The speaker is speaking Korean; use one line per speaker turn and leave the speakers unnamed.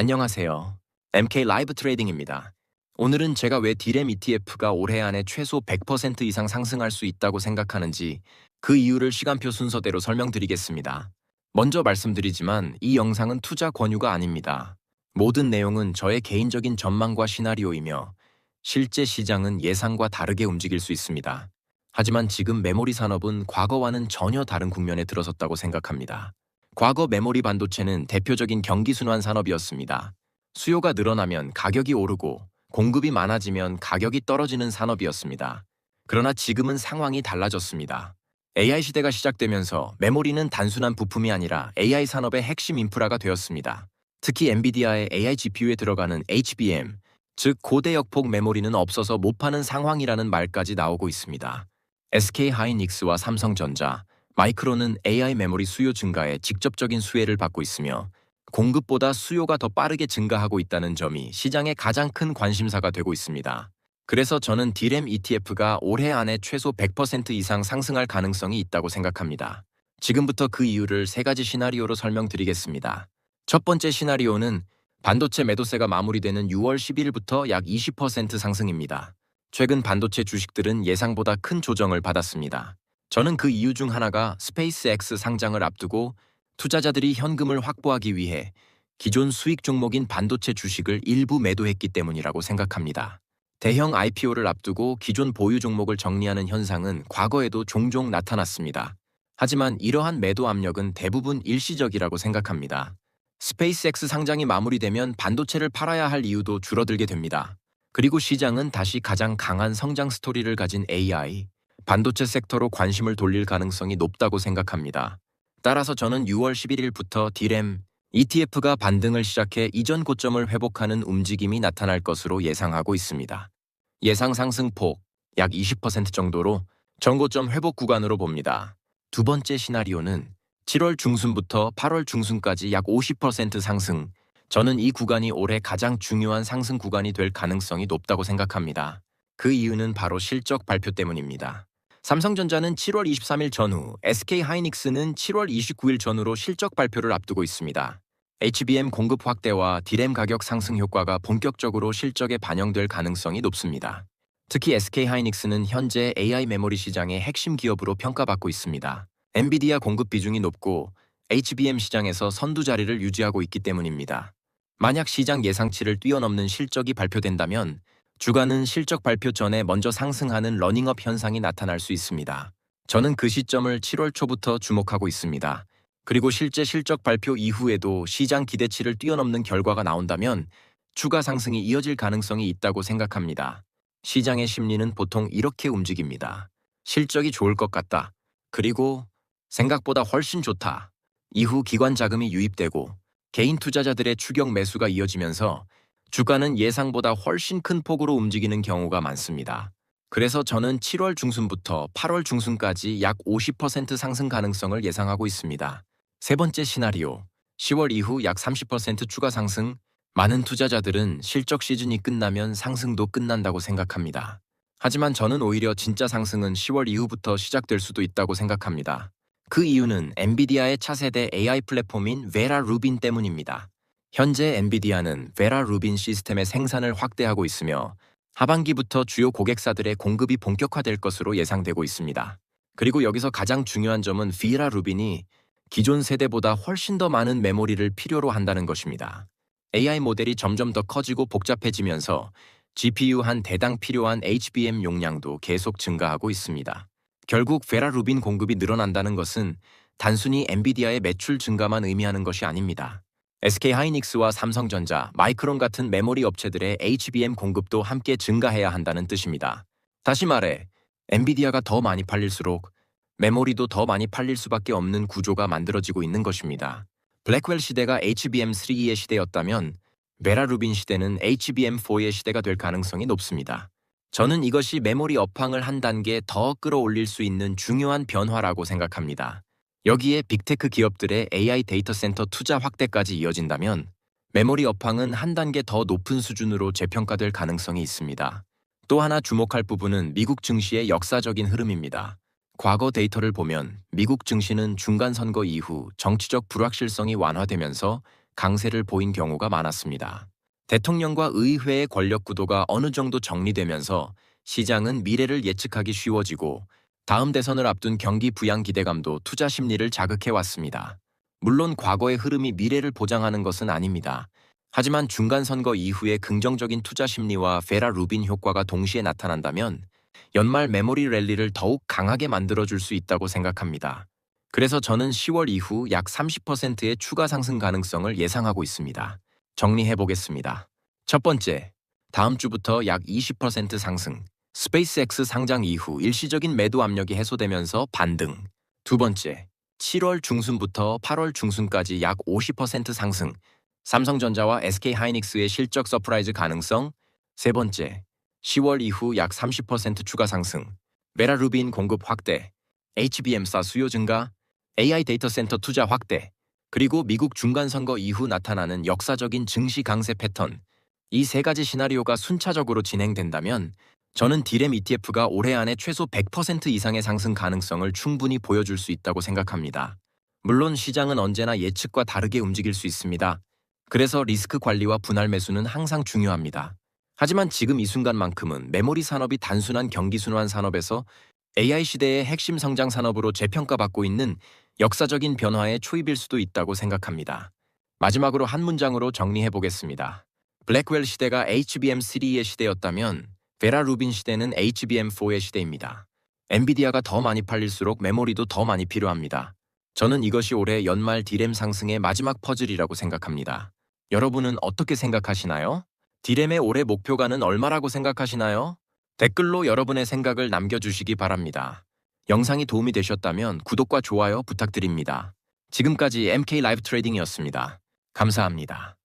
안녕하세요. MK 라이브 트레이딩입니다. 오늘은 제가 왜 디램 ETF가 올해 안에 최소 100% 이상 상승할 수 있다고 생각하는지 그 이유를 시간표 순서대로 설명드리겠습니다. 먼저 말씀드리지만 이 영상은 투자 권유가 아닙니다. 모든 내용은 저의 개인적인 전망과 시나리오이며 실제 시장은 예상과 다르게 움직일 수 있습니다. 하지만 지금 메모리 산업은 과거와는 전혀 다른 국면에 들어섰다고 생각합니다. 과거 메모리 반도체는 대표적인 경기순환 산업이었습니다. 수요가 늘어나면 가격이 오르고 공급이 많아지면 가격이 떨어지는 산업이었습니다. 그러나 지금은 상황이 달라졌습니다. AI 시대가 시작되면서 메모리는 단순한 부품이 아니라 AI 산업의 핵심 인프라가 되었습니다. 특히 엔비디아의 AI GPU에 들어가는 HBM, 즉 고대역폭 메모리는 없어서 못 파는 상황이라는 말까지 나오고 있습니다. SK하이닉스와 삼성전자, 마이크론은 AI 메모리 수요 증가에 직접적인 수혜를 받고 있으며 공급보다 수요가 더 빠르게 증가하고 있다는 점이 시장의 가장 큰 관심사가 되고 있습니다. 그래서 저는 디램 ETF가 올해 안에 최소 100% 이상 상승할 가능성이 있다고 생각합니다. 지금부터 그 이유를 세 가지 시나리오로 설명드리겠습니다. 첫 번째 시나리오는 반도체 매도세가 마무리되는 6월 10일부터 약 20% 상승입니다. 최근 반도체 주식들은 예상보다 큰 조정을 받았습니다. 저는 그 이유 중 하나가 스페이스X 상장을 앞두고 투자자들이 현금을 확보하기 위해 기존 수익 종목인 반도체 주식을 일부 매도했기 때문이라고 생각합니다. 대형 IPO를 앞두고 기존 보유 종목을 정리하는 현상은 과거에도 종종 나타났습니다. 하지만 이러한 매도 압력은 대부분 일시적이라고 생각합니다. 스페이스X 상장이 마무리되면 반도체를 팔아야 할 이유도 줄어들게 됩니다. 그리고 시장은 다시 가장 강한 성장 스토리를 가진 AI, 반도체 섹터로 관심을 돌릴 가능성이 높다고 생각합니다. 따라서 저는 6월 11일부터 디램 ETF가 반등을 시작해 이전 고점을 회복하는 움직임이 나타날 것으로 예상하고 있습니다. 예상 상승폭 약 20% 정도로 전고점 회복 구간으로 봅니다. 두 번째 시나리오는 7월 중순부터 8월 중순까지 약 50% 상승. 저는 이 구간이 올해 가장 중요한 상승 구간이 될 가능성이 높다고 생각합니다. 그 이유는 바로 실적 발표 때문입니다. 삼성전자는 7월 23일 전후, SK하이닉스는 7월 29일 전후로 실적 발표를 앞두고 있습니다. HBM 공급 확대와 디램 가격 상승 효과가 본격적으로 실적에 반영될 가능성이 높습니다. 특히 SK하이닉스는 현재 AI 메모리 시장의 핵심 기업으로 평가받고 있습니다. 엔비디아 공급 비중이 높고 HBM 시장에서 선두 자리를 유지하고 있기 때문입니다. 만약 시장 예상치를 뛰어넘는 실적이 발표된다면 주가는 실적 발표 전에 먼저 상승하는 러닝업 현상이 나타날 수 있습니다. 저는 그 시점을 7월 초부터 주목하고 있습니다. 그리고 실제 실적 발표 이후에도 시장 기대치를 뛰어넘는 결과가 나온다면 추가 상승이 이어질 가능성이 있다고 생각합니다. 시장의 심리는 보통 이렇게 움직입니다. 실적이 좋을 것 같다. 그리고 생각보다 훨씬 좋다. 이후 기관 자금이 유입되고 개인 투자자들의 추격 매수가 이어지면서 주가는 예상보다 훨씬 큰 폭으로 움직이는 경우가 많습니다. 그래서 저는 7월 중순부터 8월 중순까지 약 50% 상승 가능성을 예상하고 있습니다. 세 번째 시나리오, 10월 이후 약 30% 추가 상승. 많은 투자자들은 실적 시즌이 끝나면 상승도 끝난다고 생각합니다. 하지만 저는 오히려 진짜 상승은 10월 이후부터 시작될 수도 있다고 생각합니다. 그 이유는 엔비디아의 차세대 AI 플랫폼인 베라 루빈 때문입니다. 현재 엔비디아는 베라 루빈 시스템의 생산을 확대하고 있으며 하반기부터 주요 고객사들의 공급이 본격화될 것으로 예상되고 있습니다. 그리고 여기서 가장 중요한 점은 베라 루빈이 기존 세대보다 훨씬 더 많은 메모리를 필요로 한다는 것입니다. AI 모델이 점점 더 커지고 복잡해지면서 GPU 한 대당 필요한 HBM 용량도 계속 증가하고 있습니다. 결국 베라 루빈 공급이 늘어난다는 것은 단순히 엔비디아의 매출 증가만 의미하는 것이 아닙니다. SK하이닉스와 삼성전자, 마이크론 같은 메모리 업체들의 HBM 공급도 함께 증가해야 한다는 뜻입니다. 다시 말해, 엔비디아가 더 많이 팔릴수록 메모리도 더 많이 팔릴 수밖에 없는 구조가 만들어지고 있는 것입니다. 블랙웰 시대가 HBM3의 시대였다면 베라 루빈 시대는 HBM4의 시대가 될 가능성이 높습니다. 저는 이것이 메모리 업황을 한 단계 더 끌어올릴 수 있는 중요한 변화라고 생각합니다. 여기에 빅테크 기업들의 AI 데이터 센터 투자 확대까지 이어진다면 메모리 업황은 한 단계 더 높은 수준으로 재평가될 가능성이 있습니다. 또 하나 주목할 부분은 미국 증시의 역사적인 흐름입니다. 과거 데이터를 보면 미국 증시는 중간 선거 이후 정치적 불확실성이 완화되면서 강세를 보인 경우가 많았습니다. 대통령과 의회의 권력 구도가 어느 정도 정리되면서 시장은 미래를 예측하기 쉬워지고 다음 대선을 앞둔 경기 부양 기대감도 투자 심리를 자극해왔습니다. 물론 과거의 흐름이 미래를 보장하는 것은 아닙니다. 하지만 중간선거 이후의 긍정적인 투자 심리와 베라 루빈 효과가 동시에 나타난다면 연말 메모리 랠리를 더욱 강하게 만들어줄 수 있다고 생각합니다. 그래서 저는 10월 이후 약 30%의 추가 상승 가능성을 예상하고 있습니다. 정리해보겠습니다. 첫 번째, 다음 주부터 약 20% 상승. 스페이스X 상장 이후 일시적인 매도 압력이 해소되면서 반등. 두 번째, 7월 중순부터 8월 중순까지 약 50% 상승. 삼성전자와 SK하이닉스의 실적 서프라이즈 가능성. 세 번째, 10월 이후 약 30% 추가 상승. 베라 루빈 공급 확대. HBM사 수요 증가. AI 데이터 센터 투자 확대. 그리고 미국 중간선거 이후 나타나는 역사적인 증시 강세 패턴. 이 세 가지 시나리오가 순차적으로 진행된다면 저는 디램 ETF가 올해 안에 최소 100% 이상의 상승 가능성을 충분히 보여줄 수 있다고 생각합니다. 물론 시장은 언제나 예측과 다르게 움직일 수 있습니다. 그래서 리스크 관리와 분할 매수는 항상 중요합니다. 하지만 지금 이 순간만큼은 메모리 산업이 단순한 경기 순환 산업에서 AI 시대의 핵심 성장 산업으로 재평가받고 있는 역사적인 변화의 초입일 수도 있다고 생각합니다. 마지막으로 한 문장으로 정리해 보겠습니다. 블랙웰 시대가 HBM3의 시대였다면 베라 루빈 시대는 HBM4의 시대입니다. 엔비디아가 더 많이 팔릴수록 메모리도 더 많이 필요합니다. 저는 이것이 올해 연말 디램 상승의 마지막 퍼즐이라고 생각합니다. 여러분은 어떻게 생각하시나요? 디램의 올해 목표가는 얼마라고 생각하시나요? 댓글로 여러분의 생각을 남겨주시기 바랍니다. 영상이 도움이 되셨다면 구독과 좋아요 부탁드립니다. 지금까지 MK 라이브 트레이딩이었습니다. 감사합니다.